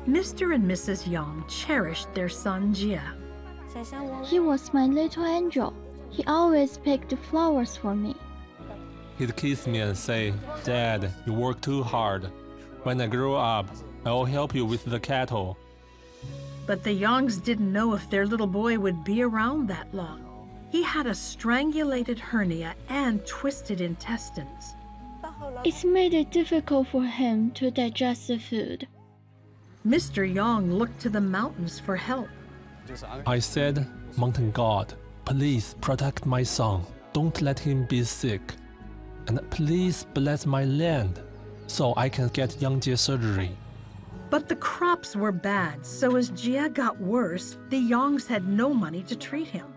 Mr. and Mrs. Yang cherished their son Jia. He was my little angel. He always picked flowers for me. He'd kiss me and say, "Dad, you work too hard. When I grow up, I will help you with the cattle." But the Yangs didn't know if their little boy would be around that long. He had a strangulated hernia and twisted intestines. It made it difficult for him to digest the food. Mr. Yang looked to the mountains for help. I said, "Mountain God, please protect my son. Don't let him be sick. And please bless my land so I can get Yangjie surgery." But the crops were bad, so as Jia got worse, the Yangs had no money to treat him.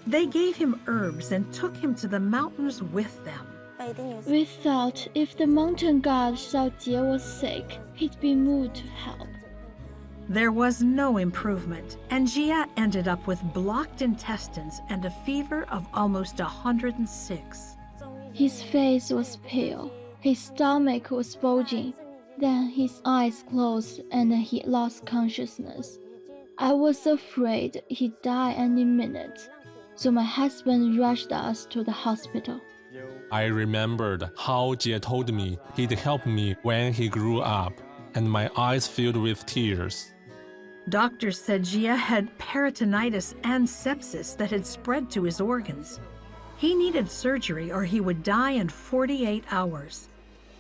They gave him herbs and took him to the mountains with them. We thought if the mountain god saw Jie was sick, he'd be moved to help. There was no improvement, and Jia ended up with blocked intestines and a fever of almost 106. His face was pale, his stomach was bulging, then his eyes closed and he lost consciousness. I was afraid he'd die any minute, so my husband rushed us to the hospital. I remembered how Jie told me he'd help me when he grew up, and my eyes filled with tears. Doctors said Jia had peritonitis and sepsis that had spread to his organs. He needed surgery or he would die in 48 hours.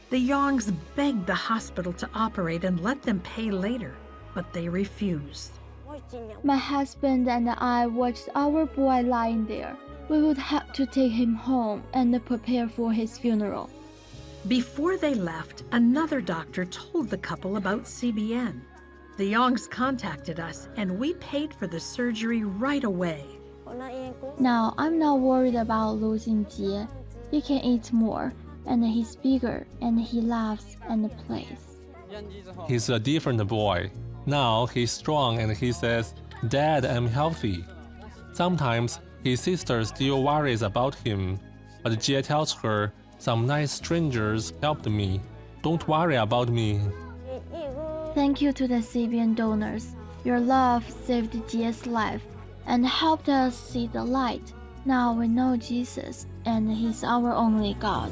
The Yangs begged the hospital to operate and let them pay later, but they refused. My husband and I watched our boy lying there. We would have to take him home and prepare for his funeral. Before they left, another doctor told the couple about CBN. The Yangs contacted us and we paid for the surgery right away. Now I'm not worried about losing Jie. He can eat more, and he's bigger, and he laughs and plays. He's a different boy. Now he's strong and he says, "Dad, I'm healthy." Sometimes his sister still worries about him, but Jie tells her, "Some nice strangers helped me. Don't worry about me." Thank you to the CBN donors. Your love saved Jie's life and helped us see the light. Now we know Jesus, and He's our only God.